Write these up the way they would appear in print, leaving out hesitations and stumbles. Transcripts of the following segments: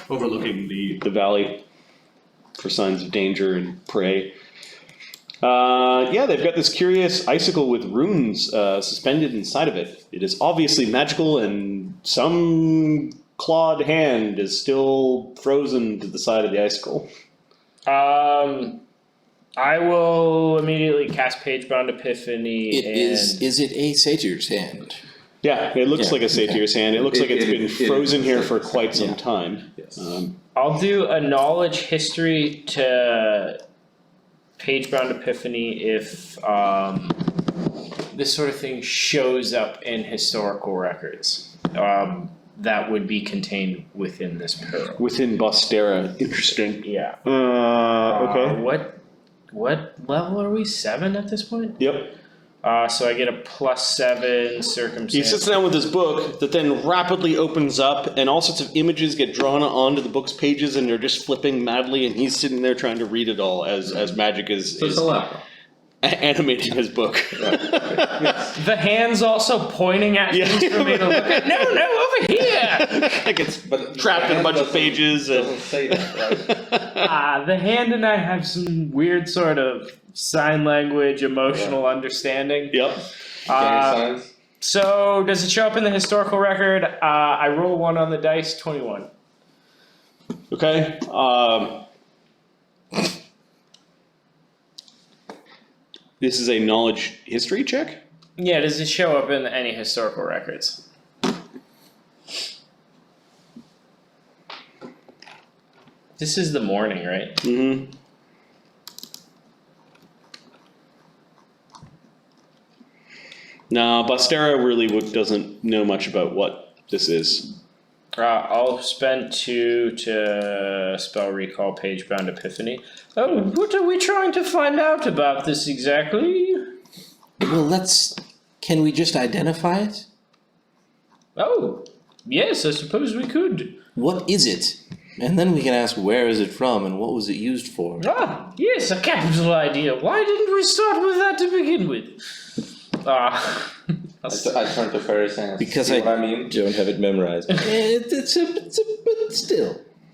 overlooking the valley for signs of danger and prey. Yeah, they've got this curious icicle with runes suspended inside of it. It is obviously magical, and some clawed hand is still frozen to the side of the icicle. I will immediately cast Pagebound Epiphany. Is it a satyr's hand? Yeah, it looks like a satyr's hand. It looks like it's been frozen here for quite some time. Yes. I'll do a knowledge history to Pagebound Epiphany if this sort of thing shows up in historical records. That would be contained within this pearl. Within Bostera. Interesting. Yeah. Okay. What level are we? 7 at this point? Yep. So I get a +7 circumstance. He sits down with his book that then rapidly opens up, and all sorts of images get drawn onto the book's pages, and they're just flipping madly, and he's sitting there trying to read it all as magic is animating his book. The hand's also pointing at things for me to look at. No, over here! Like it's trapped in a bunch of pages. Doesn't say that, right? The hand and I have some weird sort of sign language, emotional understanding. Yep. So, does it show up in the historical record? I roll 1 on the dice, 21. Okay. This is a knowledge history check? Yeah, does it show up in any historical records? This is the morning, right? Mm-hmm. No, Bostera really doesn't know much about what this is. I'll spend 2 to spell recall Pagebound Epiphany. Oh, what are we trying to find out about this exactly? Well, can we just identify it? Oh, yes, I suppose we could. What is it? And then we can ask where is it from and what was it used for? Ah, yes, a capital idea. Why didn't we start with that to begin with? I turn to Fereosae and because see what I mean. Don't have it memorized. But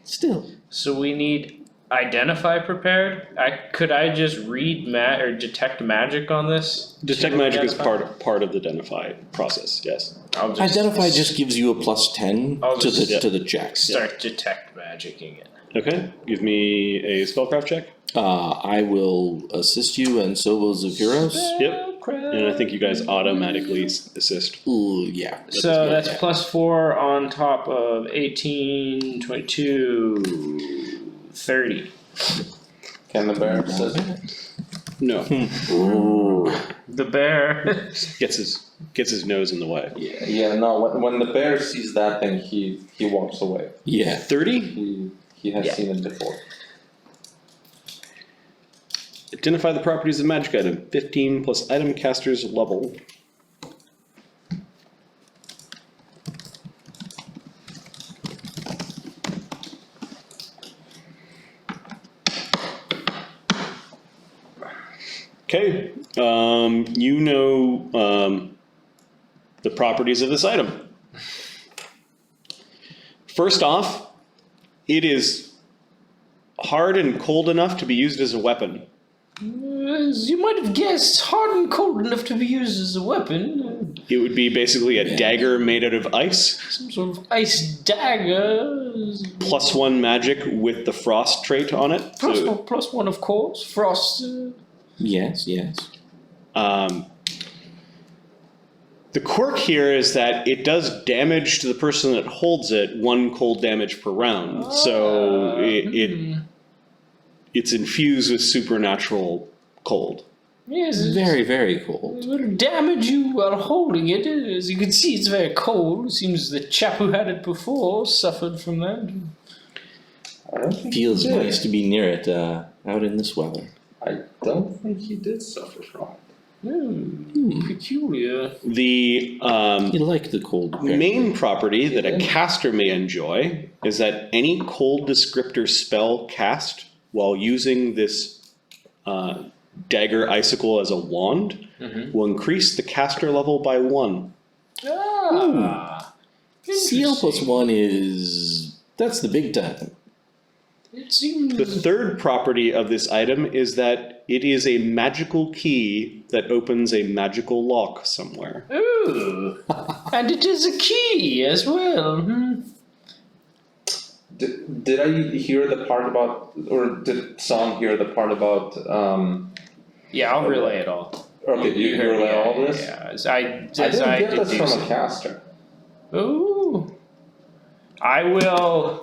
still. So we need identify prepared. Could I just read or detect magic on this? Detect magic is part of the identify process. Yes. Identify just gives you a +10 to the check. Start detect magicking it. Okay. Give me a spellcraft check. I will assist you, and so will Zephyros. Yep. And I think you guys automatically assist. Ooh, yeah. So that's +4 on top of 18, 22, 30. Can the bear says it? No. Ooh. The bear Gets his nose in the way. Yeah. No. When the bear sees that thing, he walks away. Yeah. 30? He has seen it before. Identify the properties of magic item. 15 plus item caster's level. Okay. You know the properties of this item. First off, it is hard and cold enough to be used as a weapon. As you might have guessed, hard and cold enough to be used as a weapon. It would be basically a dagger made out of ice. Some sort of ice dagger. +1 magic with the frost trait on it. +1, of course. Frost. Yes. The quirk here is that it does damage to the person that holds it, 1 cold damage per round. So it's infused with supernatural cold. Yes, Very, very cold. It will damage you while holding it. As you can see, it's very cold. It seems the chap who had it before suffered from that. I don't think Feels he did. nice to be near it out in this weather. I don't think he did suffer from it. Peculiar. The You like the cold. apparently. main property that a caster may enjoy is that any cold descriptor spell cast while using this dagger icicle as a wand will increase the caster level by 1. Ah. CL +1 is That's the big time. It seems. The third property of this item is that it is a magical key that opens a magical lock somewhere. Ooh. And it is a key as well. Did I hear the part about, or did Saun hear the part about, Yeah, I'll relay it all. okay, you relay all of this? Yeah, as I I didn't get this deduce from a it. caster. Ooh. I will,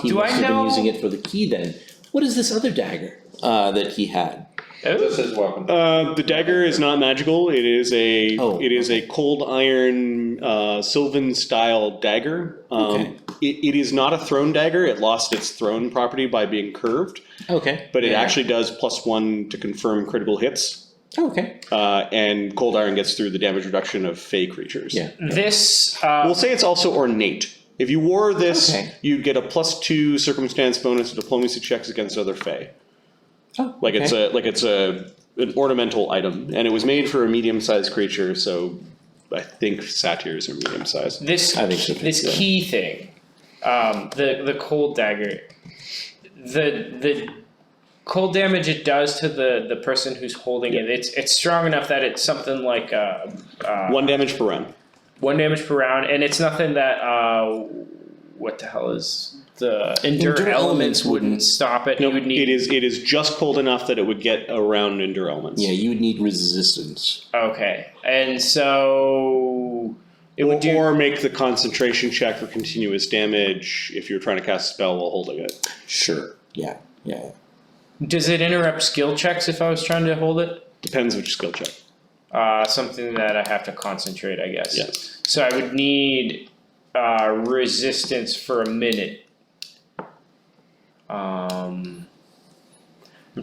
He do must I have know? been using it for the key then. What is this other dagger that he had? This is weapon. The dagger is not magical. It is a cold iron Sylvan style dagger. Okay. It is not a thrown dagger. It lost its thrown property by being curved, Okay. but it actually does +1 to confirm critical hits. Okay. And cold iron gets through the damage reduction of fey creatures. Yeah. This, We'll say it's also ornate. If you wore this, Okay. you'd get a +2 circumstance bonus to diplomacy checks against other fey. Oh, Like it's an ornamental item, and it was made for a medium-sized creature, so I think satyrs are medium-sized. this, I think so too, this yeah. key thing, the cold dagger, the cold damage it does to the person who's holding it, it's strong enough that it's something like 1 damage per round. 1 damage per round, and it's nothing that what the hell is the endure elements wouldn't stop it. No, You would need it is just cold enough that it would get around endure elements. Yeah, you would need resistance. okay, and so it would do. Or make the concentration check for continuous damage if you're trying to cast a spell while holding it. Sure. Yeah. Yeah. Does it interrupt skill checks if I was trying to hold it? Depends which skill check. Something that I have to concentrate, I guess. Yes. So I would need resistance for a minute. I'm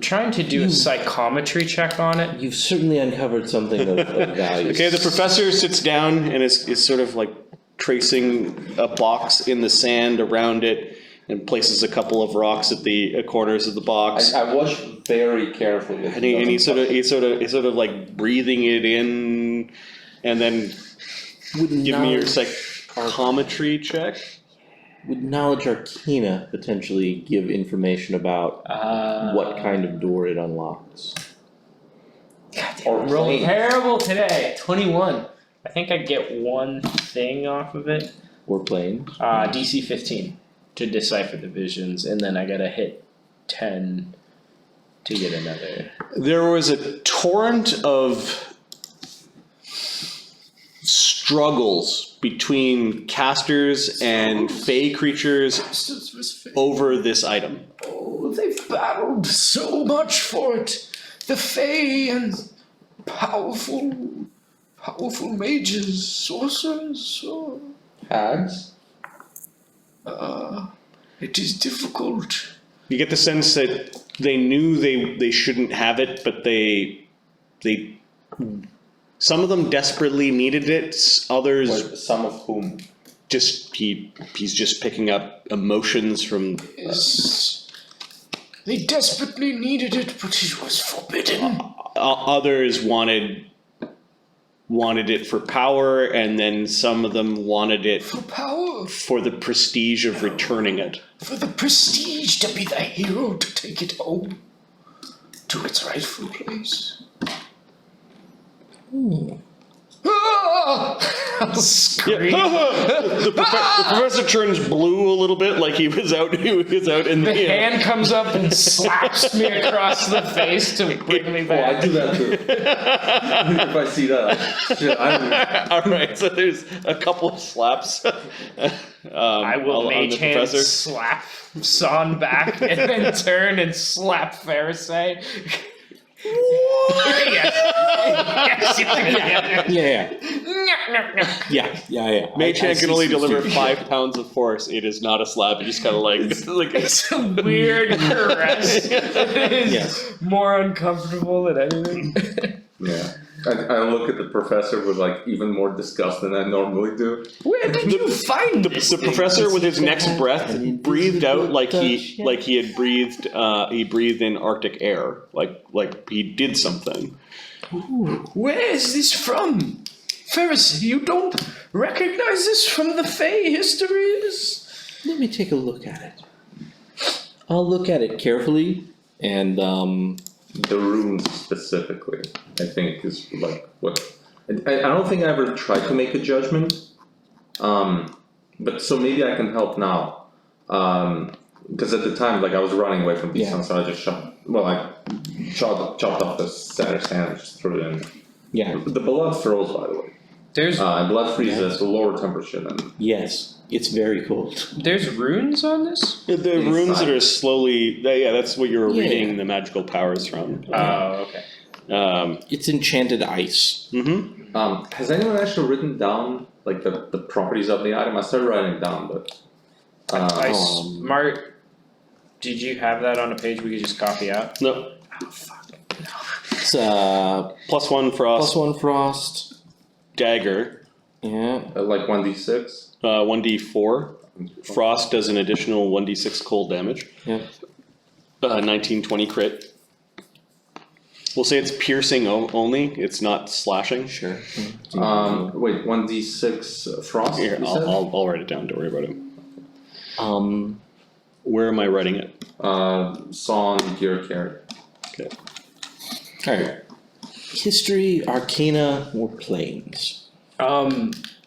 trying to do a psychometry check on it. You've certainly uncovered something of value. Okay, the professor sits down and is sort of like tracing a box in the sand around it and places a couple of rocks at the corners of the box. I watched very carefully. And he's sort of like breathing it in, and then give me your psychometry check. Would knowledge arcana potentially give information about what kind of door it unlocks? God damn, Or I'm rolling plane. terrible today. 21. I think I get one thing off of it. Or planes? DC 15 to decipher the visions, and then I gotta hit 10 to get another. There was a torrent of struggles between casters and fey creatures over this item. Oh, they've battled so much for it. The Fae and powerful mages, sorcerers. Hags? It is difficult. You get the sense that they knew they shouldn't have it, but they some of them desperately needed it. Others Like, some of whom? he's just picking up emotions from. Yes. They desperately needed it, but it was forbidden. Others wanted it for power, and then some of them wanted it For power, for the prestige of returning it. for the prestige to be the hero to take it home to its rightful place. I'll scream. The professor turns blue a little bit, like he was out in The the. hand comes up and slaps me across the face to bring me Oh, I back. do that too. If I see that. Shit, All right, so there's a couple of slaps. I will on mage the hand professor. slap Saun back and then turn and slap Fereosae. Yes. Yeah. Mage I hand see can only some deliver stupid 5 pounds of force. It is not a slap. You just kind of like It's a weird caress. It is Yes. more uncomfortable than anything. Yeah. I look at the professor with like even more disgust than I normally do. Where did you find this the thing? professor, with his next breath, An breathed out like he invisible like he had breathed. He breathed in Arctic air, like he did something. Where is this from? Fereosae, you don't recognize this from the Fae histories? Let me take a look at it. I'll look at it carefully, and The runes specifically, I think, is like what. I don't think I ever tried to make a judgment. But so maybe I can help now. Because at the time, like I was running away from Beastlands, so I just chopped off the center sand and just threw it in. yeah, The blood froze, by the way. There's Blood freezes at a lower temperature than. yes, it's very cold. there's runes on this? The runes that are slowly, yeah, that's what you're Yeah. reading the magical powers from. Oh, okay. It's enchanted ice. Has anyone actually written down like the properties of the item? I started writing it down, but. Mart, did you have that on a page we could just copy out? No, It's +1 frost, +1 frost. dagger, Yeah. Like 1d6. 1d4. Frost does an additional 1d6 cold damage. Yeah. 19-20 crit. We'll say it's piercing only, it's not slashing. Sure. Wait, 1d6 frost? Here, you said? I'll write it down, don't worry about it. Um. Where am I writing it? Saun gear carry. Okay. All right. History, Arcana, or Planes.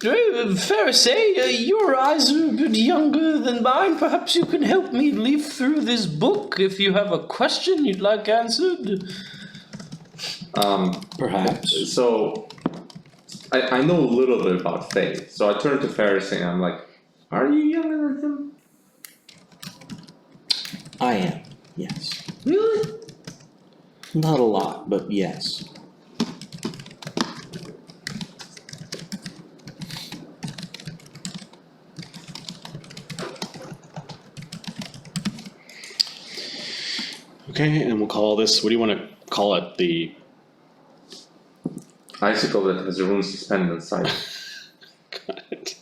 Fereosae, your eyes are a bit younger than mine. Perhaps you can help me leaf through this book if you have a question you'd like answered. Perhaps. So, I know a little bit about Fae, so I turned to Fereosae and I'm like, are you younger than him? I am. Yes. Really? Not a lot, but yes. Okay, and we'll call this, what do you want to call it? The Icicle that has runes suspended inside. Got it.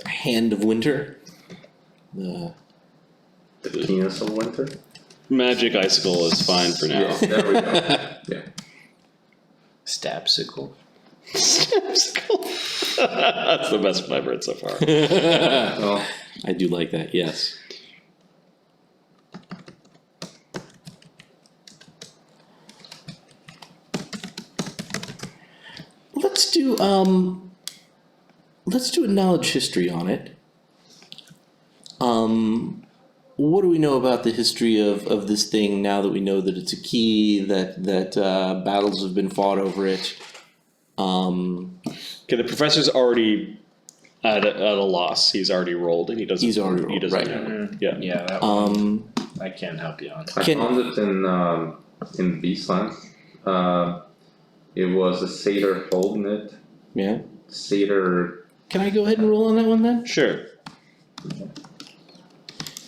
Hand of Winter. The penis of winter. Magic icicle is fine for now. Yeah, there we go. Yeah. Stabsicle. That's the best one I've heard so far. Well, I do like that, yes. Let's do a knowledge history on it. What do we know about the history of this thing now that we know that it's a key, that battles have been fought over it? Okay, the professor's already at a loss. He's already rolled, and he doesn't. He's already rolled, He doesn't right. know. Yeah. Yeah, that one I can't help you on. I Can- found it in Beastlands. It was a satyr holding it. Yeah. Satyr. Can I go ahead and roll on that one then? Sure.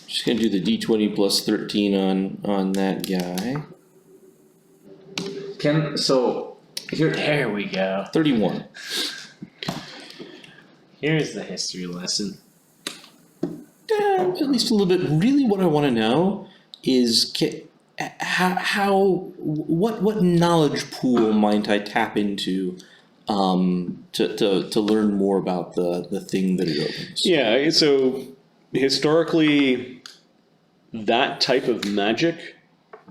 Just gonna do the d20 plus 13 on that guy. Here. There we go. 31. Here's the history lesson. At least a little bit. Really, what I want to know is what knowledge pool might I tap into to learn more about the thing that it opens. Yeah. So historically, that type of magic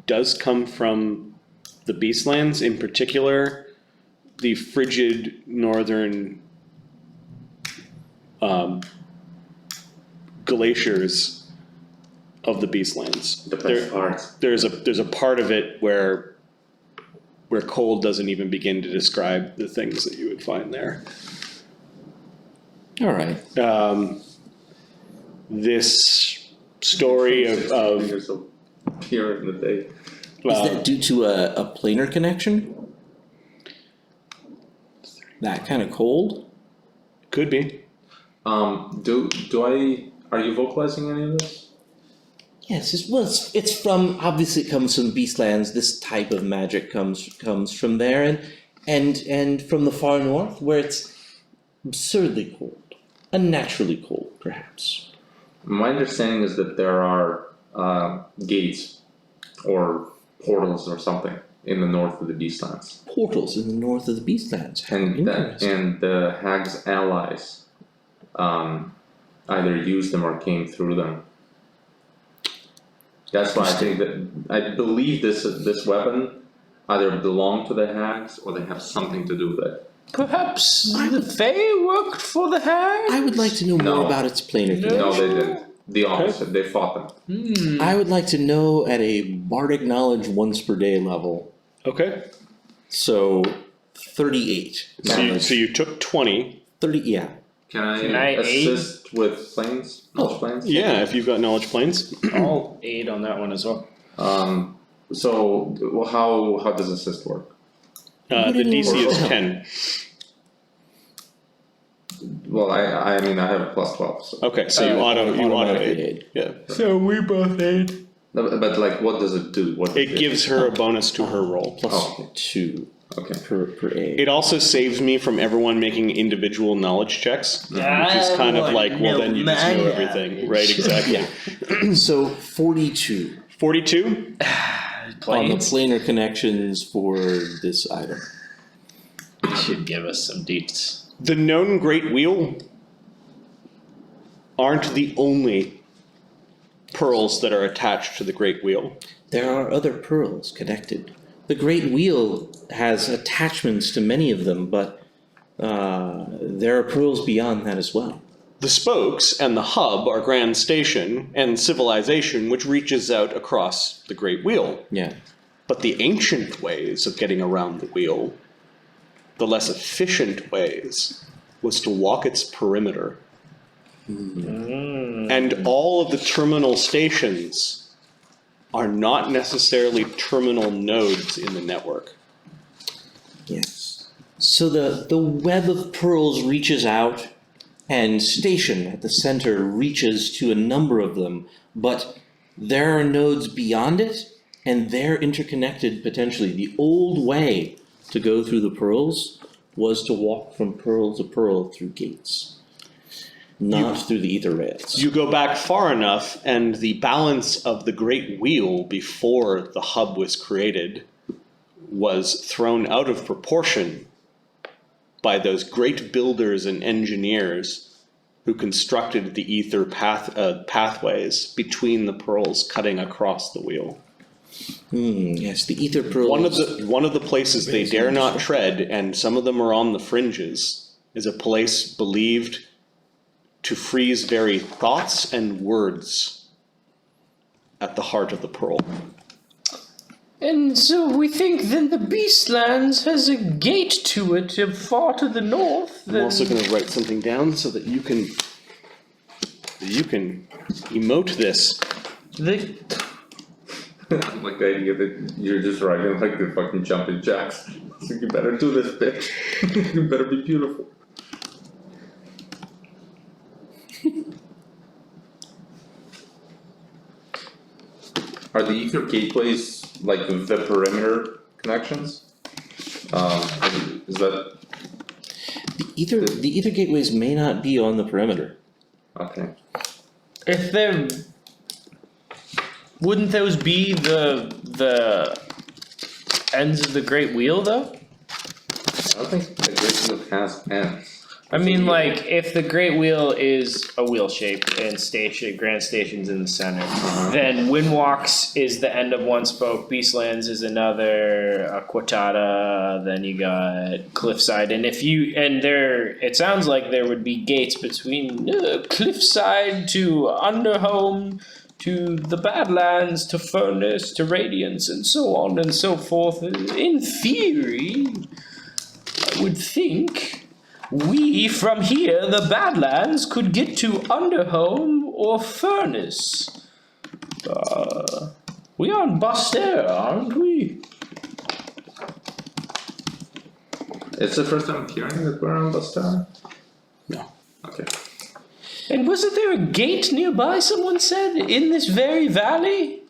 does come from the Beastlands, in particular, the frigid northern glaciers of the Beastlands. The best part. There's a part of it where cold doesn't even begin to describe the things that you would find there. All right. This story of Years of here in the day. Is that due to a planar connection? That kind of cold? could be. Are you vocalizing any of this? Yes, it's from, obviously it comes from Beastlands. This type of magic comes from there, and from the far north, where it's absurdly cold, unnaturally cold, perhaps. My understanding is that there are gates or portals or something in the north of the Beastlands. Portals in the north of the Beastlands. And Interesting. the Hag's allies either used them or came through them. That's why I think that, I believe this weapon either belonged to the hags or they have something to do with it. Perhaps the Fae worked for the hags? I would like to know No. more about its planar No. connection. No, they didn't. The opposite, they fought them. I would like to know at a bardic knowledge once per day level. Okay. So 38 knowledge. So you took 20. 30, yeah. Can I aid? assist with planes? Knowledge planes? Yeah, if you've got knowledge planes. I'll aid on that one as well. So, well, how does assist work? The DC is Oh. 10. Well, I mean, I have a plus 12, so. Okay, so you auto automatically aid. Yeah. So we both aid. No, but like, what does it do? What does It gives her a bonus to her roll. Plus Oh. 2 Okay. per aid. It also saves me from everyone making individual knowledge checks, which is kind of like, well, then you just know everything, right? Exactly. So 42 42. on the Planes? planar connections for this item. You should give us some deets. The known Great Wheel aren't the only pearls that are attached to the Great Wheel. There are other pearls connected. The Great Wheel has attachments to many of them, but there are pearls beyond that as well. The spokes and the hub are Grand Station and civilization, which reaches out across the Great Wheel. Yeah. But the ancient ways of getting around the wheel, the less efficient ways, was to walk its perimeter. And all of the terminal stations are not necessarily terminal nodes in the network. Yes. So the web of pearls reaches out, and station at the center reaches to a number of them, but there are nodes beyond it, and they're interconnected potentially. The old way to go through the pearls was to walk from pearl to pearl through gates, not through the ether rails. You go back far enough, and the balance of the Great Wheel before the hub was created was thrown out of proportion by those great builders and engineers who constructed the ether pathways between the pearls cutting across the wheel. Yes, the ether pearls. One of the places they dare not tread, and some of them are on the fringes, is a place believed to freeze very thoughts and words at the heart of the pearl. And so we think then the Beastlands has a gate to it far to the north. I'm also going to write something down so that you can emote this. The Like the idea that you're just writing like the fucking jumping jacks. So you better do this, bitch. You better be beautiful. Are the ether gateways like the perimeter connections? Is that The ether gateways may not be on the perimeter. okay? if there wouldn't those be the ends of the Great Wheel though? I don't think the Great Wheel has ends. I mean, like, if the Great Wheel is a wheel shape and Grand Station's in the center, then Windwalks is the end of one spoke, Beastlands is another, Quatata, then you got Cliffside, and it sounds like there would be gates between Cliffside to Underhome, to the Badlands, to Furnace, to Radiance, and so on and so forth. In theory, I would think we, from here, the Badlands, could get to Underhome or Furnace. We are on Bastera, aren't we? It's the first time I'm hearing that we're on Bastara? No. Okay. And wasn't there a gate nearby, someone said, in this very valley?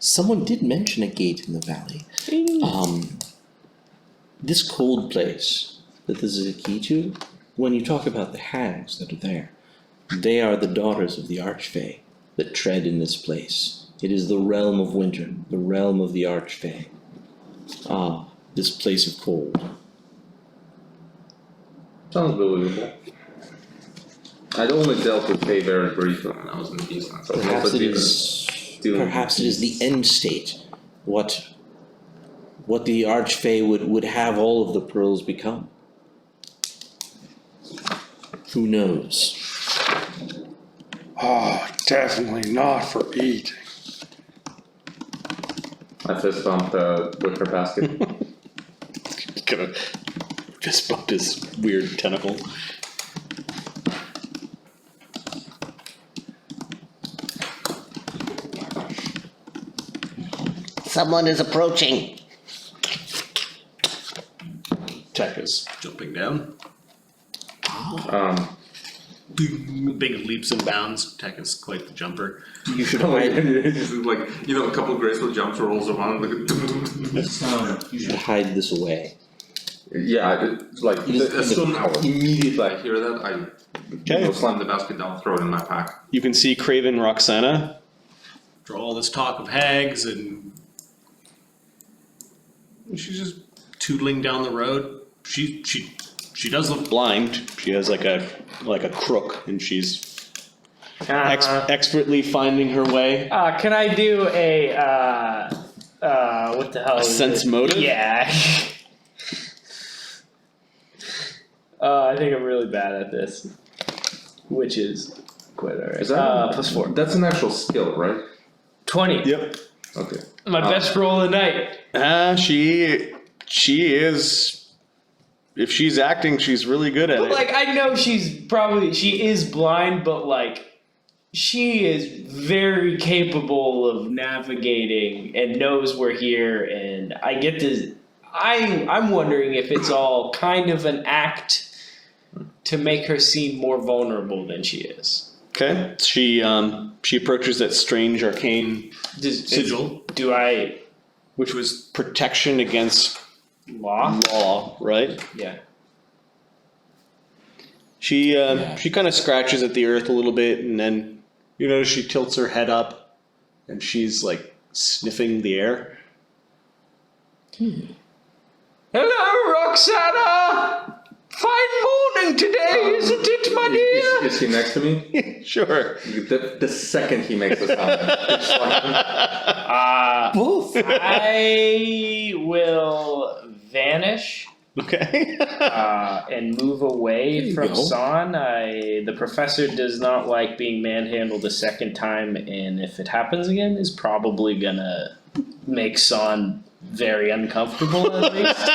Someone did mention a gate in the valley. This cold place that this is a key to, when you talk about the hags that are there, they are the daughters of the Archfey that tread in this place. It is the realm of winter, the realm of the Archfey. This place of cold. Sounds believable. I'd only dealt with Fae very briefly when I was in the Beastlands. So Perhaps it is the end state. What the Archfey would have all of the pearls become. Who knows? Oh, definitely not for eating. I fist bumped the wicker basket. Gonna fist bump his weird tentacle. Someone is approaching. Tech is jumping down. Big leaps and bounds. Tech is quite the jumper. You should Like, hide. a couple of graceful jumps rolls around. You should hide this away. Yeah, as soon immediately I hear that, I Okay. slam the basket down, throw it in my pack. You can see Craven Roxana. For all this talk of hags and she's just tootling down the road. She does look blind. She has like a crook, and she's expertly finding her way. Can I do a what the hell? A is sense it? motive? Yeah. I think I'm really bad at this, which is quite alright. Is that +4. That's an actual skill, right? 20. Yep. Okay. My best roll of the night. She is. If she's acting, she's really good at But it. like, I know she is blind, but like, she is very capable of navigating and knows we're here. And I get this. I'm wondering if it's all kind of an act to make her seem more vulnerable than she is. Okay. She approaches that strange arcane sigil, which was protection against law, right? Yeah. She kind of scratches at the earth a little bit, and then you notice she tilts her head up, and she's like sniffing the air. Hello, Roxana! Fine morning today, isn't it, my dear? Is he next to me? Sure. The second he makes a sound, it's like, Both. I will vanish Okay. and move away you from go. Saun. The professor does not like being manhandled a second time, and if it happens again, is probably gonna make Saun very uncomfortable at least.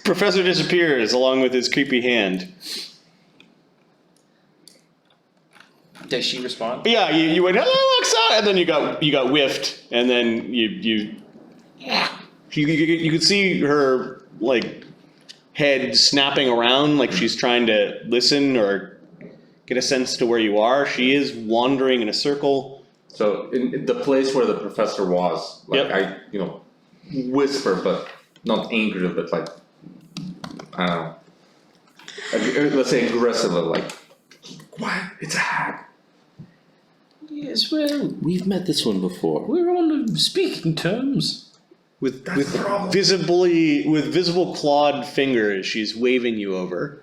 Professor disappears along with his creepy hand. Does she respond? But yeah, you went hello, Roxana, and then you got whiffed, and then you could see her like head snapping around like she's trying to listen or get a sense to where you are. She is wandering in a circle. so in the place where the professor was, like Yep. I whisper, but not angry, but like I don't know. Let's say aggressively, like quiet. It's a hag. Yes, well, We've met this one before. we're on speaking terms. With the problem. visible clawed fingers, she's waving you over.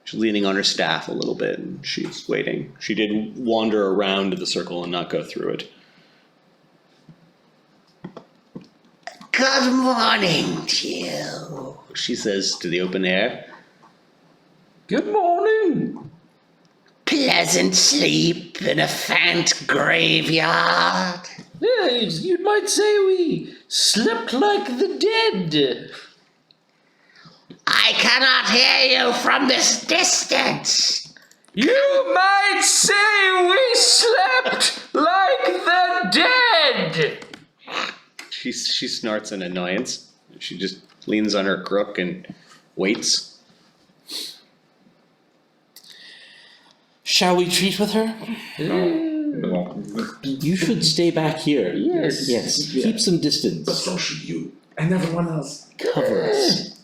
She's leaning on her staff a little bit, and she's waiting. She did wander around the circle and not go through it. Good morning to you. She says to the open air. Good morning. Pleasant sleep in a phant graveyard. Yes, you might say we slept like the dead. I cannot hear you from this distance. You might say we slept like the dead. She snorts in annoyance. She just leans on her crook and waits. Shall we treat with her? No. You should stay back here. Yes. Yes. Keep some distance. So should you and everyone else. Cover us.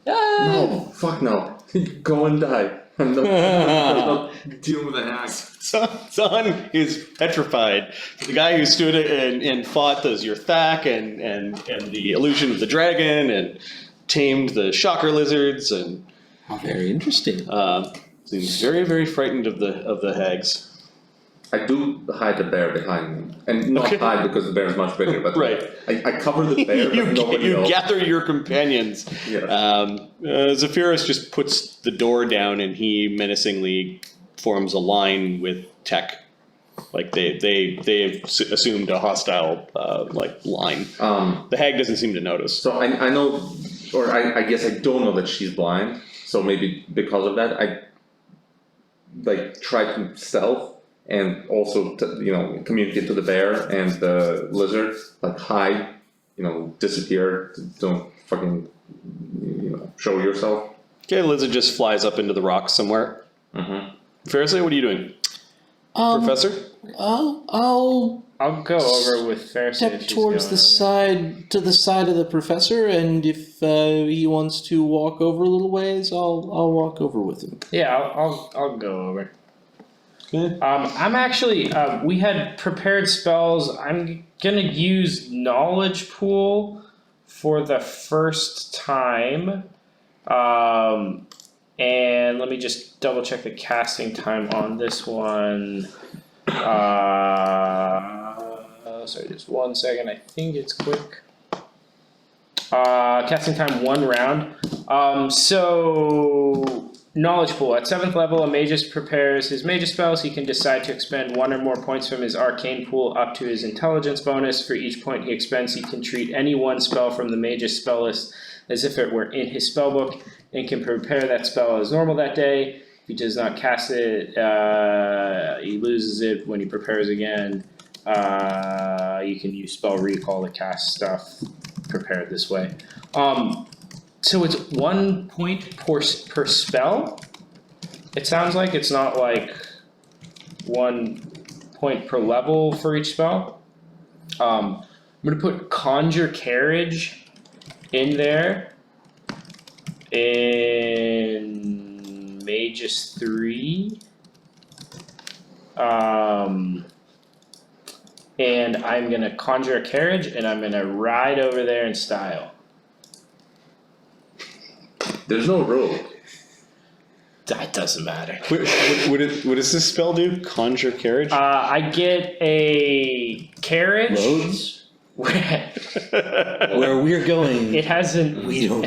No, fuck no. Go and die. I'm not dealing with a hag. Saun is petrified. The guy who stood and fought those Yrthak and the illusion of the dragon and tamed the shocker lizards and Very interesting. Seems very, very frightened of the hags. I do hide the bear behind me, and not Okay. hide because the bear is much bigger, but Right. I cover the bear, you but nobody you knows. gather your companions. Yeah. Zephyros just puts the door down and he menacingly forms a line with Tech. Like they've assumed a hostile line. The hag doesn't seem to notice. So I know, or I guess I don't know that she's blind. So maybe because of that, I try to stealth and also communicate to the bear and the lizard, hide, disappear, don't fucking show yourself. Okay, the lizard just flies up into the rocks somewhere. Mm-hmm. Fereosae, what are you doing? Professor? I'll I'll go over with Fereosae step if she's towards going the side of the professor, and if he wants to walk over a little ways, I'll walk over with him. Yeah, I'll go over. Okay. I'm actually we had prepared spells. I'm gonna use knowledge pool for the first time. And let me just double check the casting time on this one. Sorry, just 1 second. I think it's quick. Casting time 1 round. So knowledge pool. At 7th level, a magus prepares his magus spells. He can decide to expend 1 or more points from his arcane pool up to his intelligence bonus. For each point he expends, he can treat any one spell from the magus spell list as if it were in his spellbook, and can prepare that spell as normal that day. If he does not cast it, he loses it when he prepares again. You can use spell recall to cast stuff prepared this way. So it's 1 point per spell. It sounds like it's not like 1 point per level for each spell. I'm gonna put conjure carriage in there. In Magus 3. And I'm gonna conjure a carriage and I'm gonna ride over there in style. There's no road. That doesn't matter. What does this spell do? Conjure carriage? I get a carriage. Roads? Where Where we're going, it has an we don't.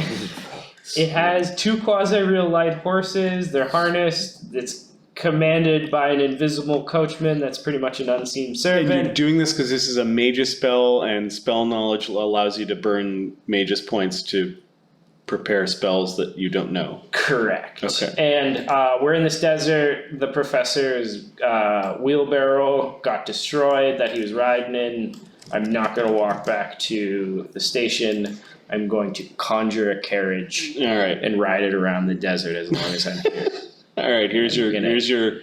It has 2 quasi-real light horses. They're harnessed. It's commanded by an invisible coachman that's pretty much an unseen And servant. you're doing this because this is a magus spell, and spell knowledge allows you to burn magus points to prepare spells that you don't know. Correct. Okay. And we're in this desert. The professor's wheelbarrow got destroyed that he was riding in. I'm not going to walk back to the station. I'm going to conjure a carriage All right. and ride it around the desert as long as I'm here. All right. Here's your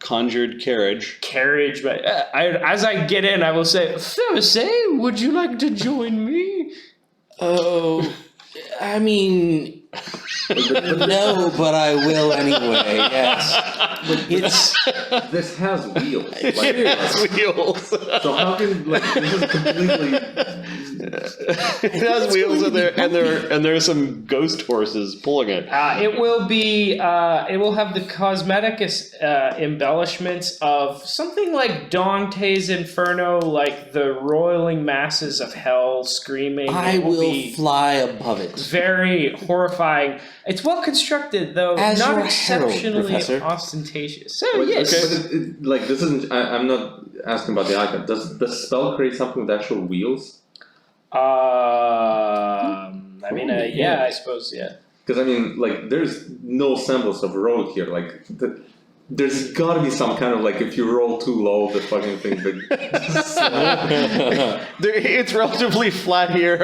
conjured carriage. Carriage, but as I get in, I will say, Fereosae, would you like to join me? Oh, I mean, no, but I will anyway. Yes, it's This has wheels. It has wheels. So how can this is completely? It has wheels, and there are some ghost horses pulling it. It will be. It will have the cosmetic embellishments of something like Dante's Inferno, like the roiling masses of hell screaming. I It will be fly above it. very horrifying. It's well constructed, though As not your herald, exceptionally Professor. ostentatious. So yes, But this isn't. I'm not asking about the icon. Does the spell create something with actual wheels? I mean, yeah, I suppose, yeah. Because I mean, there's no semblance of road here. There's got to be some kind of if you roll too low, the fucking thing. It's relatively flat here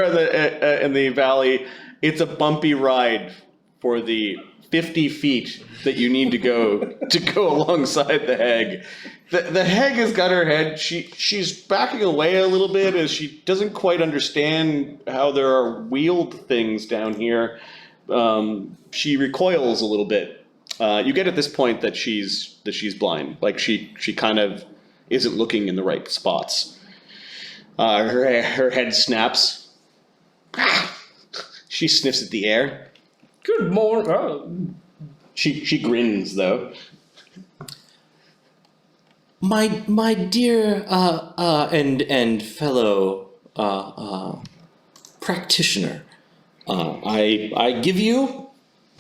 in the valley. It's a bumpy ride for the 50 feet that you need to go alongside the hag. The hag has got her head. She's backing away a little bit as she doesn't quite understand how there are wheeled things down here. She recoils a little bit. You get at this point that she's blind. She kind of isn't looking in the right spots. Her head snaps. She sniffs at the air. Good morning. She grins though. My dear and fellow practitioner, I give you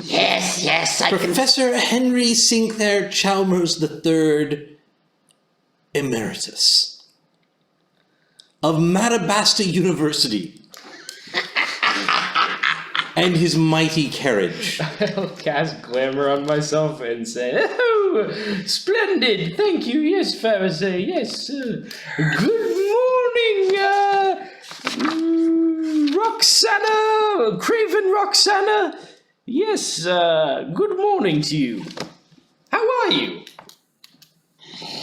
Yes, I can. Professor Henry Sinclair Chalmers III, Emeritus of Mattabasta University, and his mighty carriage. I'll cast glamour on myself and say, "Oh, splendid! Thank you. Yes, Fereosae. Yes. Good morning, Roxana, Craven Roxana. Yes. Good morning to you. How are you?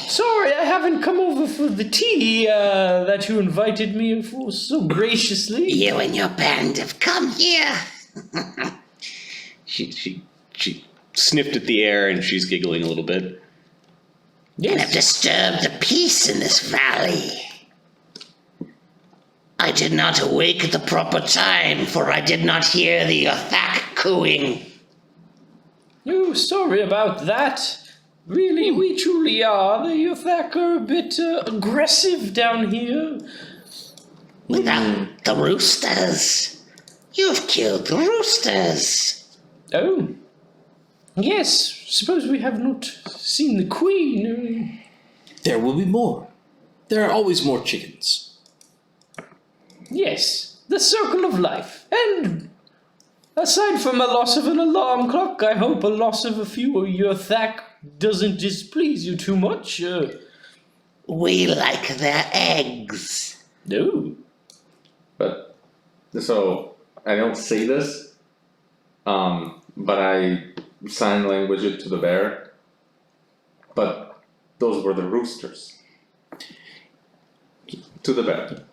Sorry, I haven't come over for the tea that you invited me for so graciously." You and your band have come here. She sniffed at the air and she's giggling a little bit. And have disturbed the peace in this valley. I did not awake at the proper time, for I did not hear the Yrthak cooing. Oh, sorry about that. Really, we truly are. The Yrthak are a bit aggressive down here. Without the roosters. You've killed the roosters. Oh. Yes, suppose we have not seen the queen. There will be more. There are always more chickens. Yes, the circle of life. And aside from a loss of an alarm clock, I hope a loss of a few Yrthak doesn't displease you too much. We like their eggs. No. But, so, I don't say this, but I sign language it to the bear. But those were the roosters. To the bear.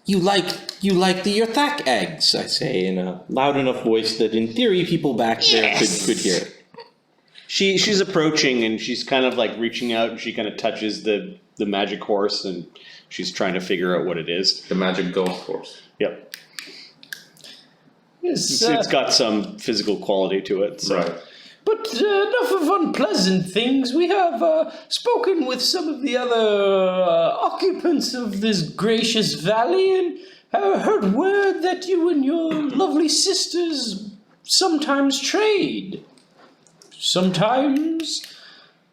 You like the Yrthak eggs, I say, in a loud enough voice that in theory people back there could hear it. She's approaching and she's kind of like reaching out and she kind of touches the magic horse and she's trying to figure out what it is. The magic ghost horse. Yep. Yes, It's got some physical quality to it. So. Right. But enough of unpleasant things. We have spoken with some of the other occupants of this gracious valley and heard word that you and your lovely sisters sometimes trade. Sometimes.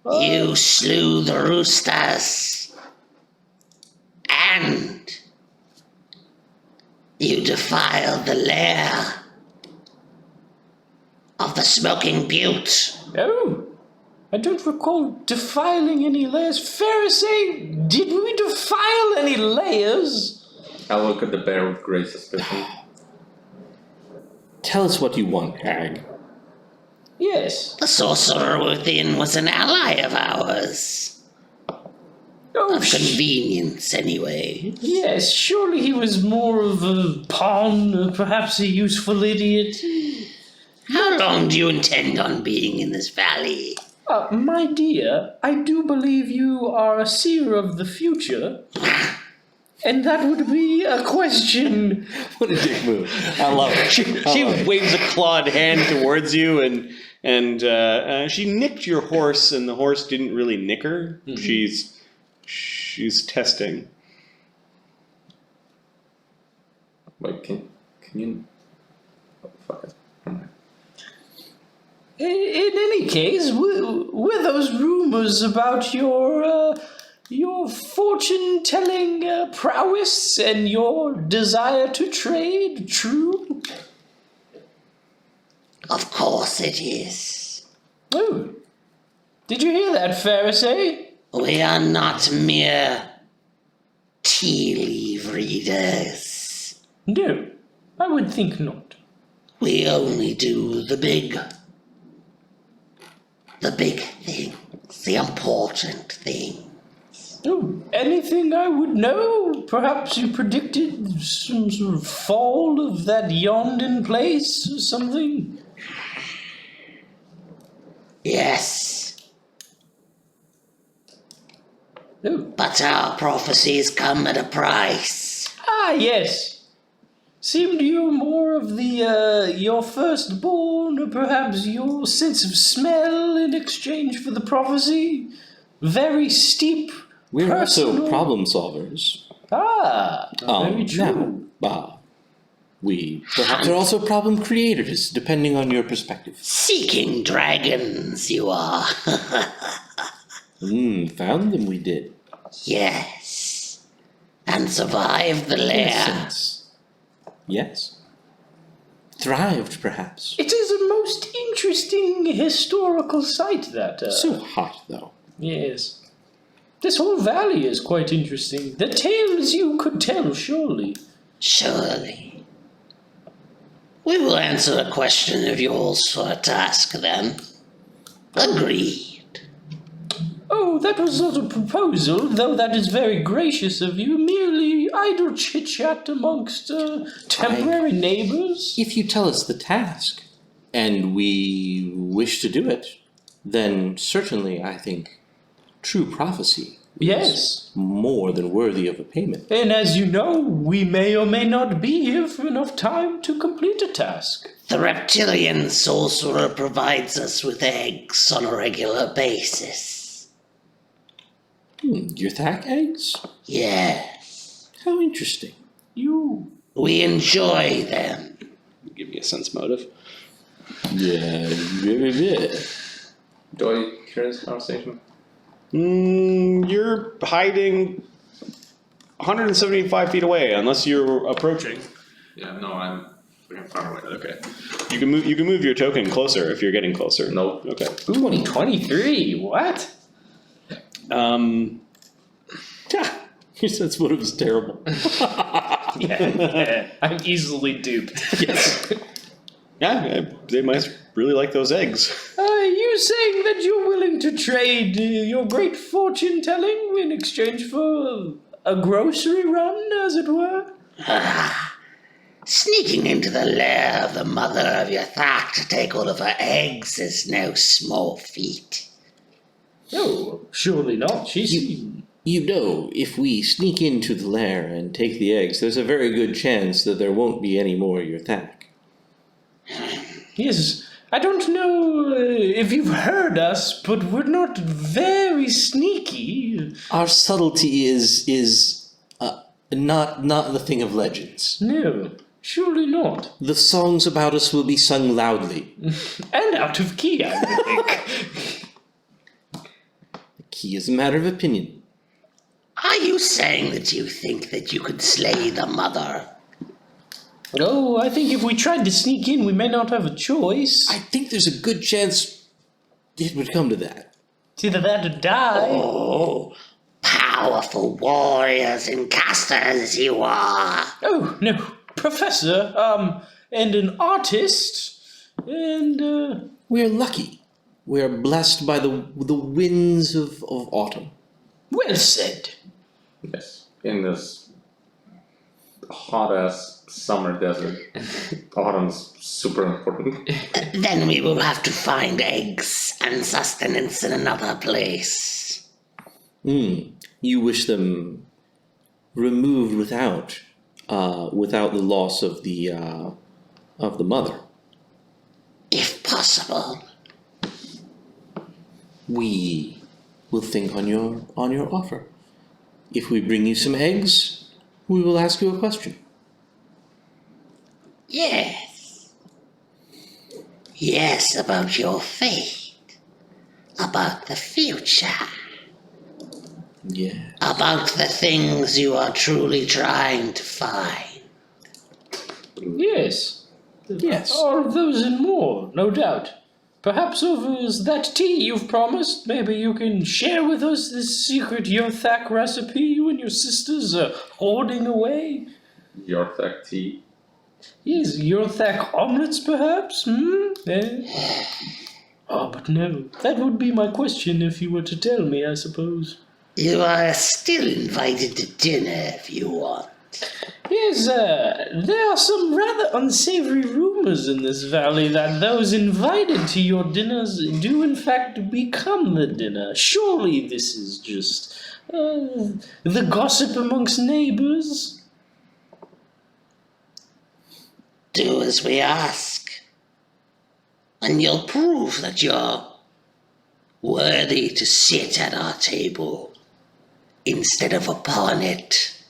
You slew the roosters. And you defiled the lair of the Smoking Butte. Oh, I don't recall defiling any layers. Fereosae, did we defile any layers? I look at the bear with great suspicion. Tell us what you want, hag. Yes. The sorcerer within was an ally of ours. Oh, Of convenience, anyway. yes, surely he was more of a pawn, perhaps a useful idiot. How long do you intend on being in this valley? My dear, I do believe you are a seer of the future. And that would be a question. What a dick move. I love it. She waves a clawed hand towards you and she nicked your horse and the horse didn't really nick her. Mm-hmm. She's testing. Wait, can you... Oh, fuck it. In any case, were those rumors about your fortune-telling prowess and your desire to trade true? Of course it is. Oh, did you hear that, Fereosae? We are not mere tea leaf readers. No, I would think not. We only do the big things, the important things. Oh, anything I would know? Perhaps you predicted some sort of fall of that Yondin place or something? Yes. Oh. But our prophecies come at a price. Ah, yes. Seemed you more of the, your firstborn, or perhaps your sense of smell in exchange for the prophecy? Very steep, We're also personal- problem solvers. Very true. We perhaps are also problem creators, depending on your perspective. Seeking dragons, you are. Found them we did. Yes. And survived the lair. Innocence. Yes. Thrived, perhaps. It is a most interesting historical site, that. So hot, though. Yes. This whole valley is quite interesting. The tales you could tell, surely. Surely. We will answer a question of yours for a task, then. Agreed. Oh, that was not a proposal, though that is very gracious of you. Merely idle chit-chat amongst temporary neighbors. If you tell us the task, and we wish to do it, then certainly I think true prophecy Yes. more than worthy of a payment. And as you know, we may or may not be here for enough time to complete a task. The reptilian sorcerer provides us with eggs on a regular basis. Yrthak eggs? Yes. How interesting. We enjoy them. Give me a sense motive. Yeah. Do I hear this conversation? You're hiding 175 feet away, unless you're approaching. Yeah, no, I'm far away. Okay. You can move your token closer if you're getting closer. Nope. Okay. 2023, what? Your sense motive is terrible. Yeah, I'm easily duped. Yes. Yeah, they might really like those eggs. Are you saying that you're willing to trade your great fortune telling in exchange for a grocery run, as it were? Sneaking into the lair of the mother of Yrthak to take all of her eggs is no small feat. Oh, surely not. She's... You know, if we sneak into the lair and take the eggs, there's a very good chance that there won't be any more Yrthak. Yes, I don't know if you've heard us, but we're not very sneaky. Our subtlety is not the thing of legends. No, surely not. The songs about us will be sung loudly. And out of key, I would think. The key is a matter of opinion. Are you saying that you think that you could slay the mother? Oh, I think if we tried to sneak in, we may not have a choice. I think there's a good chance it would come to that. It's either that or die. Oh, powerful warriors and casters you are. Oh, no, Professor, and an artist, and, We're lucky. We're blessed by the winds of autumn. well said. Yes. In this hot-ass summer desert, autumn's super important. Then we will have to find eggs and sustenance in another place. You wish them removed without the loss of the mother. If possible. We will think on your offer. If we bring you some eggs, we will ask you a question. Yes. Yes, about your fate. About the future. Yeah. About the things you are truly trying to find. Yes. Yes. All of those and more, no doubt. Perhaps over that tea you've promised, maybe you can share with us this secret Yrthak recipe you and your sisters are hoarding away? Yrthak tea. Yes, Yrthak omelets, perhaps? Oh, but no. That would be my question if you were to tell me, I suppose. You are still invited to dinner if you want. Yes, there are some rather unsavory rumors in this valley that those invited to your dinners do in fact become the dinner. Surely this is just the gossip amongst neighbors? do as we ask, and you'll prove that you're worthy to sit at our table instead of upon it.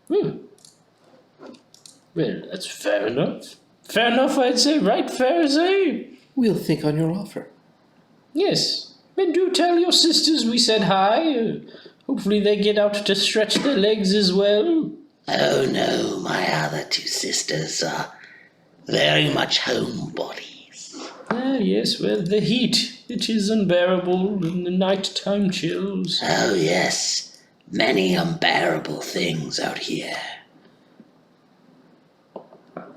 Well, that's fair enough. Fair enough, I'd say, right, Fereosae? We'll think on your offer. Yes. And do tell your sisters we said hi. Hopefully they get out to stretch their legs as well. Oh no, my other two sisters are very much homebodies. Ah, yes, well, the heat, it is unbearable, and the nighttime chills. Oh yes, many unbearable things out here.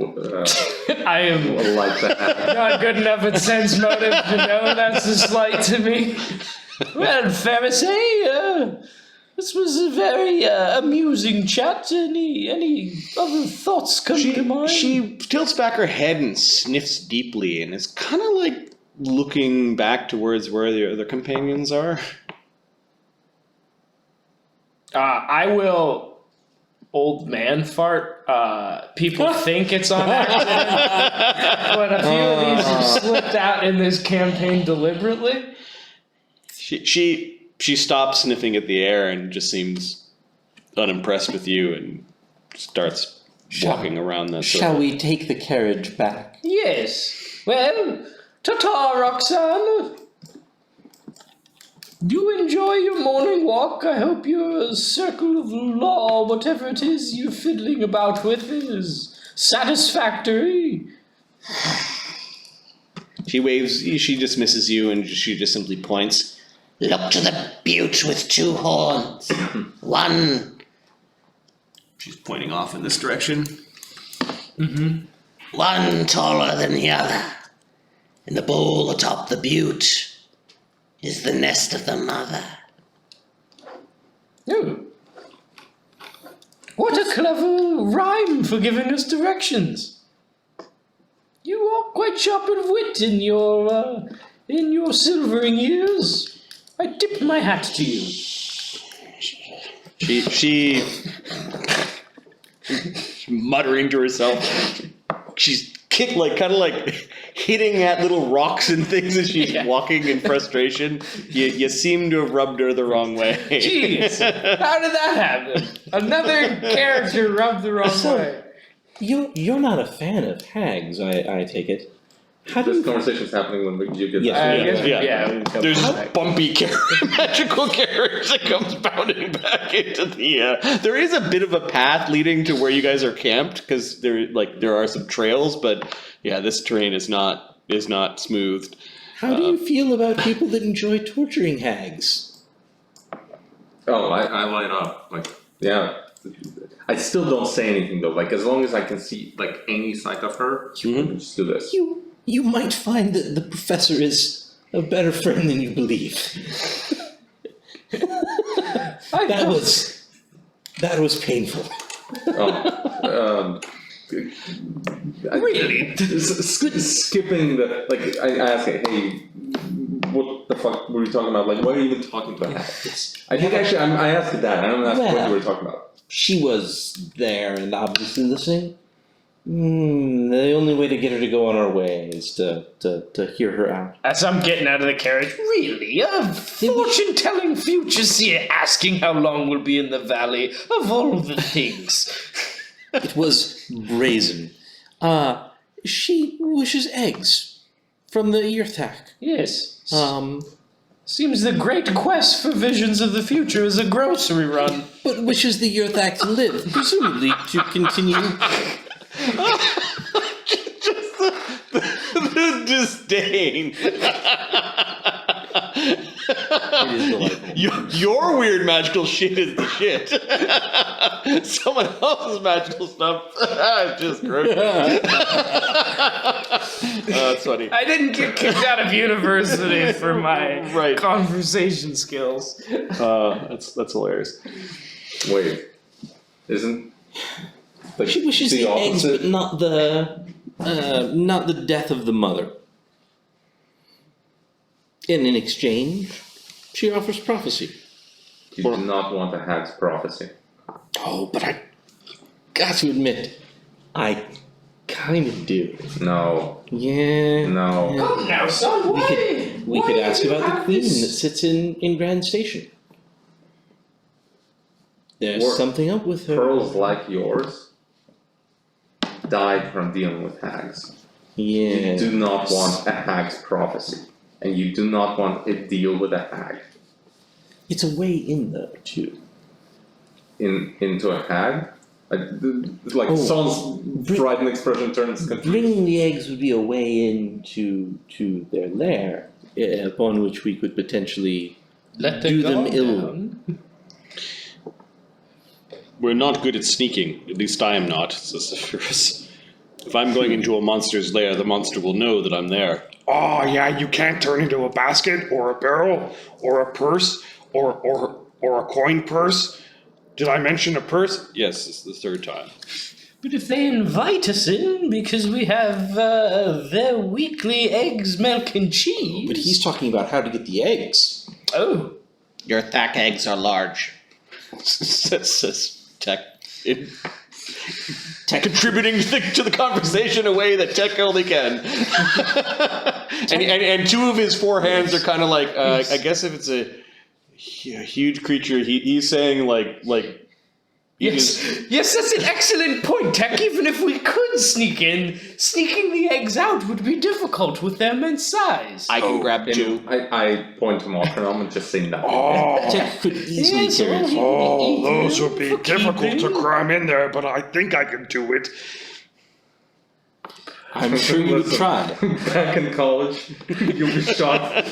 I am would like that. not good enough at sense motive to know that's a slight to me. Well, Fereosae, this was a very amusing chat. Any other thoughts come to mind? She tilts back her head and sniffs deeply and is kind of like looking back towards where the other companions are. I will old man fart. People think it's on accident, but a few of these have slipped out in this campaign deliberately. She stops sniffing at the air and just seems unimpressed with you and starts walking around that Shall we take the carriage back? Yes. Well, ta-ta, Roxanne. Do enjoy your morning walk. I hope your circle of law, whatever it is you're fiddling about with, is satisfactory. She waves, she dismisses you and she just simply points. Look to the butte with two horns. One She's pointing off in this direction. one taller than the other. In the bowl atop the butte is the nest of the mother. Oh. What a clever rhyme for giving us directions. You are quite sharp of wit in your silvering years. I tip my hat to you. She muttering to herself. She's kind of like hitting at little rocks and things as she's walking in frustration. You seem to have rubbed her the wrong way. Jeez, how did that happen? Another character rubbed the wrong way. You're not a fan of hags, I take it. How do This you... conversation's happening when you get There's a bumpy magical carriage that comes bounding back into the. There is a bit of a path leading to where you guys are camped because there are some trails, but yeah, this terrain is not smoothed. How do you feel about people that enjoy torturing hags? Oh, I line up. Like, yeah. I still don't say anything though. Like, as long as I can see like any sight of her, just do this. You might find that the professor is a better friend than you believe. That was painful. Really? Skipping the like, I ask her, hey, what the fuck were you talking about? Like, why are you even talking to her? I think actually I asked her that. I don't ask what you were talking about. She was there and obviously listening. The only way to get her to go on our way is to hear her out. As I'm getting out of the carriage, really? A fortune-telling future seer asking how long we'll be in the valley, of all the things. It was brazen. She wishes eggs from the Yrthak. Yes. Um, Seems the great quest for visions of the future is a grocery run. but wishes the Yrthak to live, presumably to continue. Just the disdain. It is delightful. Your weird magical shit is the shit. Someone else's magical stuff is just gross. That's funny. I didn't get kicked out of university for my Right. conversation skills. That's hilarious. Wait, isn't like She wishes the eggs, opposite? but not the death of the mother. And in exchange, she offers prophecy. You do not want a hag's prophecy. Oh, but I got to admit, I kind of do. No, Yeah. no. Come now, son. We could ask about the queen that sits in Grand Station. There's Or something up with her. Pearls like yours died from dealing with hags. Yeah. You do not want a hag's prophecy, and you do not want a deal with a hag. It's a way in though, too. Into a hag? Like Oh, Saun's frightened expression turns confused. Bringing the eggs would be a way into to their lair, upon which we could potentially Let do them guard ill. down. We're not good at sneaking. At least I am not, says Zephyros. If I'm going into a monster's lair, the monster will know that I'm there. Oh yeah, you can't turn into a basket or a barrel or a purse or a coin purse. Did I mention a purse? Yes, it's the third time. But if they invite us in because we have their weekly eggs, milk, and cheese. But he's talking about how to get the eggs. Oh. Your Yrthak eggs are large. says Tech. Contributing to the conversation in a way that Tech only can. and two of his four hands are kind of like, I guess if it's a huge creature, he's saying like Yes, that's an excellent point, Tech. Even if we could sneak in, sneaking the eggs out would be difficult with their immense size. I can grab two. I point to Malcolm and just say nothing. Oh, Tech could easily Yes, carry it. oh, those would be For difficult to keeping. cram in there, but I think I can do it. I'm sure you would Listen, try. Back in college, you'll be shot.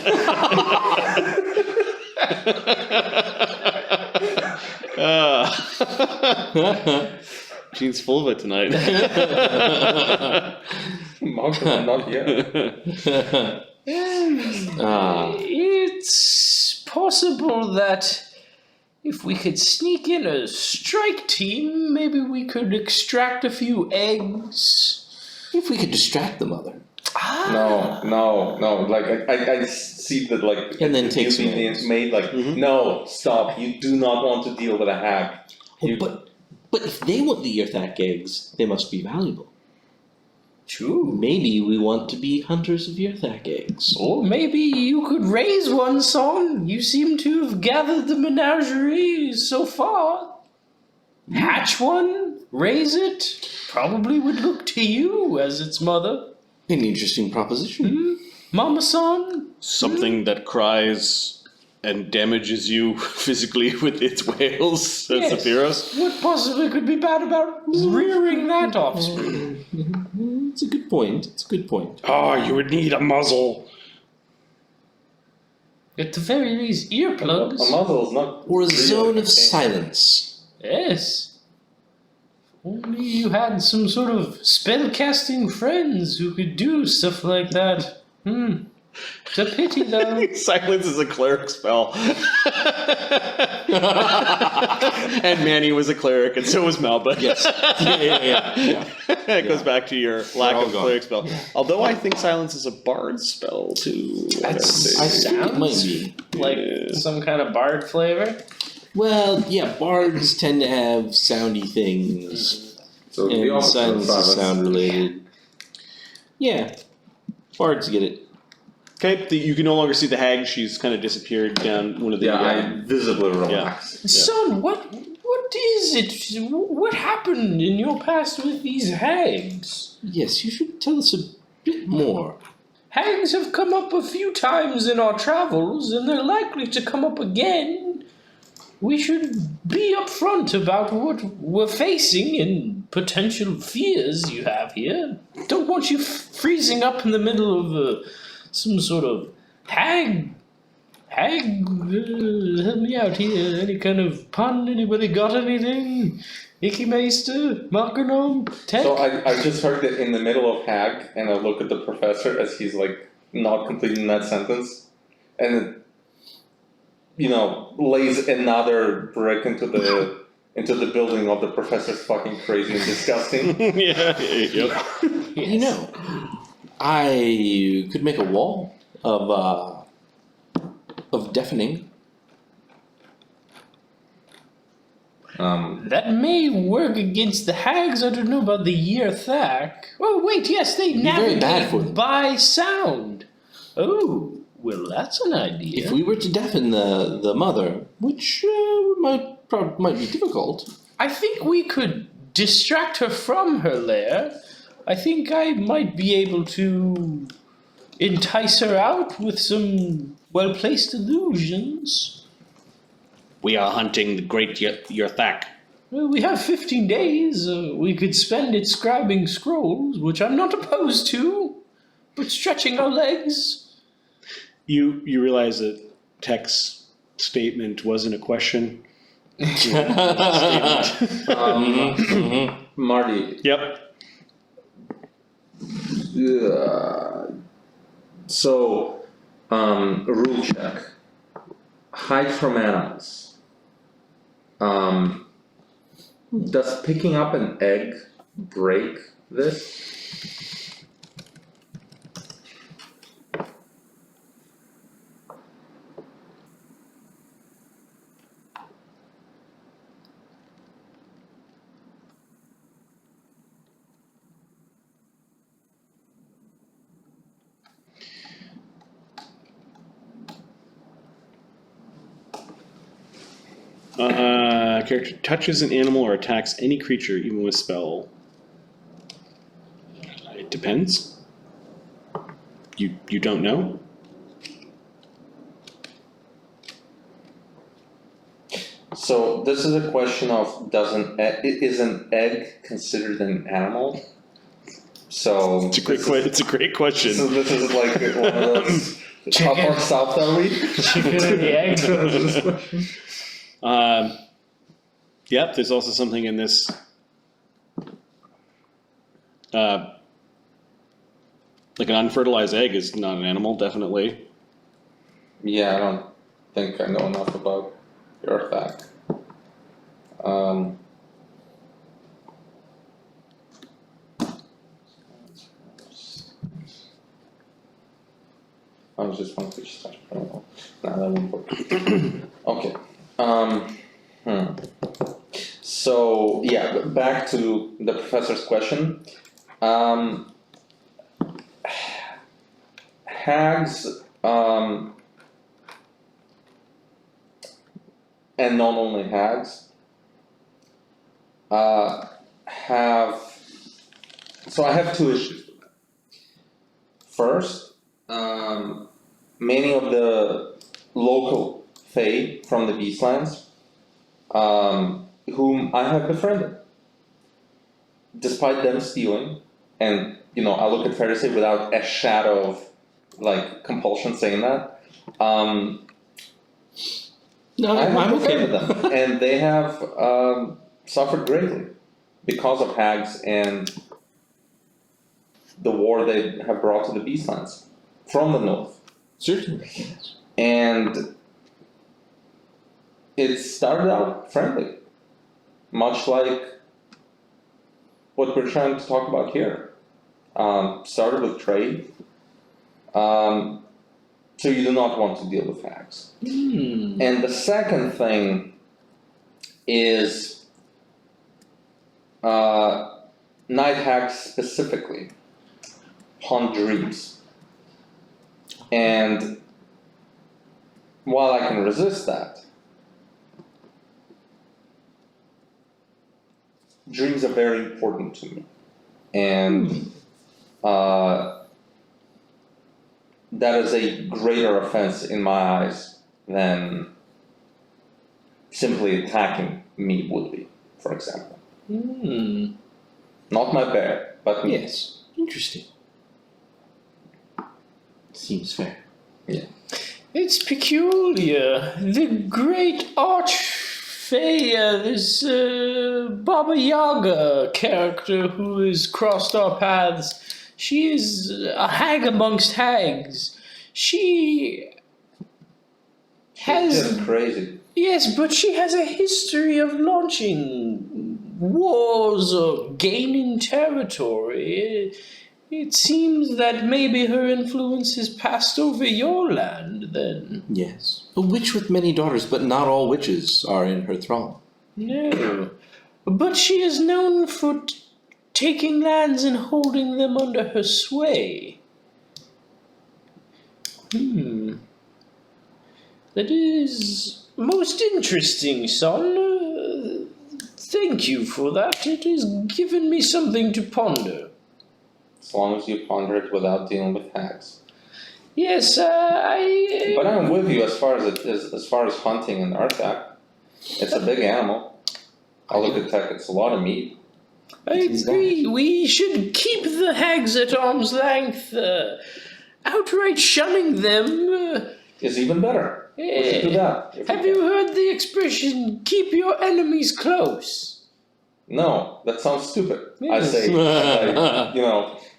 Gene's full of it tonight. Malcolm, not yet. It's possible that if we could sneak in a strike team, maybe we could extract a few eggs. If we could distract the mother. No. Like I see that like And then you take some being eggs. made like no, stop. You do not want to deal with a hag. Oh, but if they want the Yrthak eggs, they must be valuable. True. Maybe we want to be hunters of Yrthak eggs. Or maybe you could raise one, son. You seem to have gathered the menagerie so far. Hatch one, raise it. Probably would look to you as its mother. An interesting proposition. Mama son. Something that cries and damages you physically with its wails, says Yes. Zephyros. What possibly could be bad about rearing that offspring? It's a good point. It's a good point. Oh, you would need a muzzle. At the very least, earplugs. A muzzle is not Or a really zone a of thing. silence. Yes. Only you had some sort of spell-casting friends who could do stuff like that. It's a pity, though. Silence is a cleric spell. And Manny was a cleric, and so was Malba. Yes. Yeah. It goes back to your lack all of gone. cleric spell. Although I think silence is a bard spell too. I think it might be. Like some kind of bard flavor. Well, yeah, bards tend to have soundy things. So the And opposite of silence is silence. sound related. Yeah. Bards get it. Okay, you can no longer see the hag. She's kind of disappeared down one of the. Yeah, I visibly relax. Son, what is it? What happened in your past with these hags? Yes, you should tell us a bit more. Hags have come up a few times in our travels, and they're likely to come up again. We should be upfront about what we're facing and potential fears you have here. Don't want you freezing up in the middle of some sort of hag. Help me out here. Any kind of pun? Anybody got anything? Icky Meister? Markenome? Tech? So I just heard it in the middle of hag, and I look at the professor as he's like not completing that sentence, and it, lays another brick into the building of the professor's fucking crazy and disgusting. Yep. You know, I could make a wall of deafening. That may work against the hags. I don't know about the Yrthak. Oh wait, yes, they Be very bad for navigate them. by sound. Oh, well, that's an idea. If we were to deafen the mother, which might be difficult. I think we could distract her from her lair. I think I might be able to entice her out with some well-placed illusions. We are hunting the Great Yrthak. Well, we have 15 days. We could spend it scribing scrolls, which I'm not opposed to, but stretching our legs. You realize that Tech's statement wasn't a question. Marty, Yep. so, rule check. Hide from animals. Does picking up an egg break this? Character touches an animal or attacks any creature, even with spell. It depends. You don't know? So this is a question of is an egg considered an animal? So It's a great question. So this is like one of those. How far south are we? Chicken and the egg. Yep, there's also something in this. Like an unfertilized egg is not an animal, definitely. Yeah, I don't think I know enough about Yrthak. I was just one fish touch. I don't know. Nah, that won't work. Okay. So yeah, back to the professor's question. Hags, and not only hags, have. So I have two issues with that. First, many of the local Fae from the Beastlands, whom I have befriended, despite them stealing, and I look at Fereosae without a shadow of compulsion saying that. No, I have I'm okay befriended with them, and they have suffered greatly because of hags and the war they have brought to the Beastlands from the north. Certainly. And it started out friendly, much like what we're trying to talk about here. Started with trade. So you do not want to deal with hags. And the second thing is night hags specifically haunt dreams. And while I can resist that, dreams are very important to me. And that is a greater offense in my eyes than simply attacking me would be, for example. Not my bear, but me. Yes. Interesting. Seems fair. Yeah. It's peculiar. The great archfey, this Baba Yaga character who has crossed our paths, she is a hag amongst hags. She has... Just crazy. Yes, but she has a history of launching wars or gaining territory. It seems that maybe her influence has passed over your land, then. Yes. A witch with many daughters, but not all witches are in her thrall. No. But she is known for taking lands and holding them under her sway. That is most interesting, son. Thank you for that. It has given me something to ponder. As long as you ponder it without dealing with hags. Yes, But I'm with you as far as hunting in Yrthak. It's a big animal. I look at tech, it's a lot of meat. I agree. We should keep the hags at arm's length. Outright shunning them. Is even better. We should do that. Have you heard the expression, keep your enemies close? No, that sounds stupid. I Yes. say,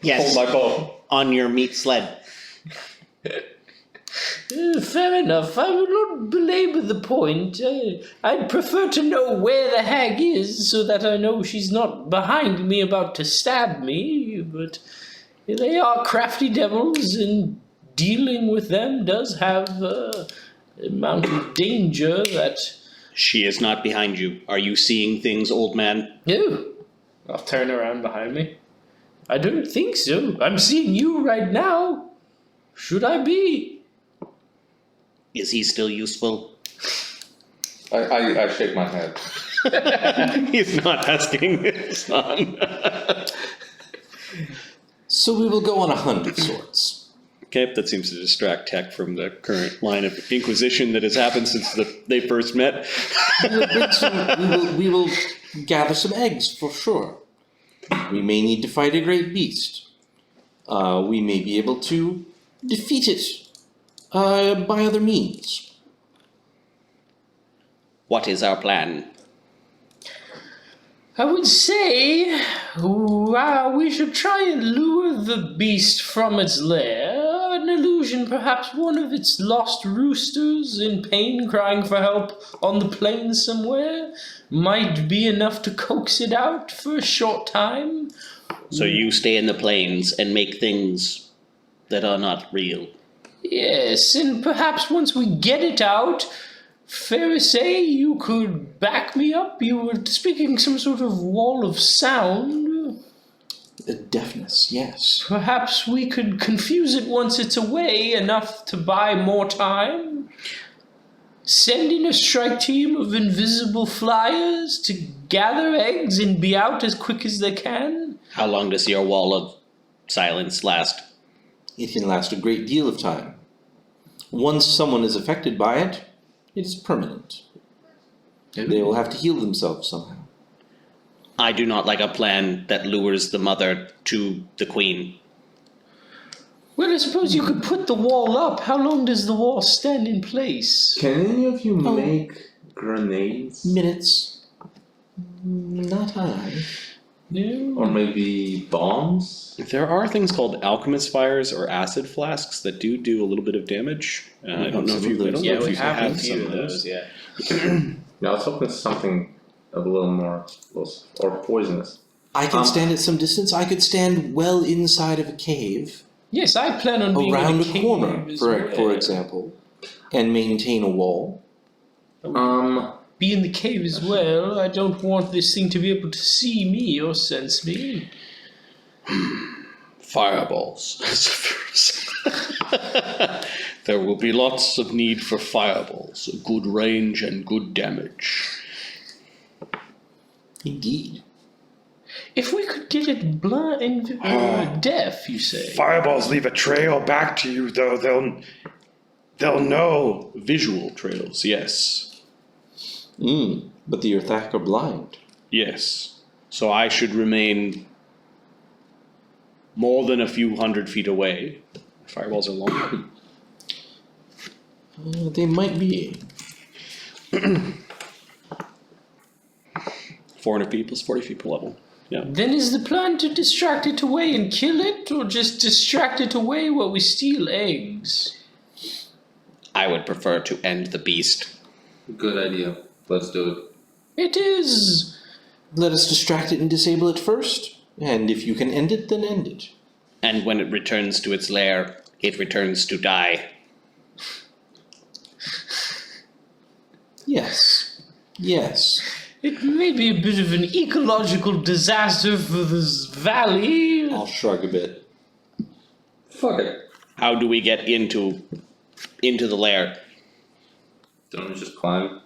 Yes. hold my bow. On your meat sled. Fair enough. I will not belabor the point. I'd prefer to know where the hag is so that I know she's not behind me about to stab me, but they are crafty devils, and dealing with them does have an amount of danger that... She is not behind you. Are you seeing things, old man? No. I'll turn around behind me. I don't think so. I'm seeing you right now. Should I be? Is he still useful? I shake my head. He's not asking his son. So we will go on a hunt of sorts. Okay, that seems to distract Tech from the current line of inquisition that has happened since they first met. We will gather some eggs for sure. We may need to fight a great beast. We may be able to defeat it by other means. What is our plan? I would say we should try and lure the beast from its lair. An illusion, perhaps one of its lost roosters in pain crying for help on the plains somewhere, might be enough to coax it out for a short time. So you stay in the plains and make things that are not real. Yes, and perhaps once we get it out, Fereosae, you could back me up. You were speaking some sort of wall of sound. Deafness, yes. Perhaps we could confuse it once it's away enough to buy more time. Send in a strike team of invisible flyers to gather eggs and be out as quick as they can. How long does your wall of silence last? It can last a great deal of time. Once someone is affected by it, it is permanent. They will have to heal themselves somehow. I do not like a plan that lures the mother to the queen. Well, I suppose you could put the wall up. How long does the wall stand in place? Can any of you make grenades? Minutes. Not I. No. Or maybe bombs? There are things called alchemist fires or acid flasks that do a little bit of damage. I don't know if you have some of those. yeah. No, I was hoping something a little more explosive or poisonous. I can stand at some distance. I could stand well inside of a cave, Yes, I plan on being around in a cave corner, as for well. example, and maintain a wall. Be in the cave as well. I don't want this thing to be able to see me or sense me. Fireballs. There will be lots of need for fireballs, good range and good damage. Indeed. If we could get it blind and deaf, you say? Fireballs leave a trail back to you, though. They'll know. Visual trails, yes. But the Yrthak are blind. Yes. So I should remain more than a few 100 feet away. Fireballs are long. They might be. 400 feet plus 40 feet per level. Yeah. Then is the plan to distract it away and kill it, or just distract it away while we steal eggs? I would prefer to end the beast. Good idea. Let's do it. It is. Let us distract it and disable it first. And if you can end it, then end it. And when it returns to its lair, it returns to die. Yes. Yes. It may be a bit of an ecological disaster for this valley. I'll shrug a bit. Fuck it. How do we get into the lair? Don't we just climb?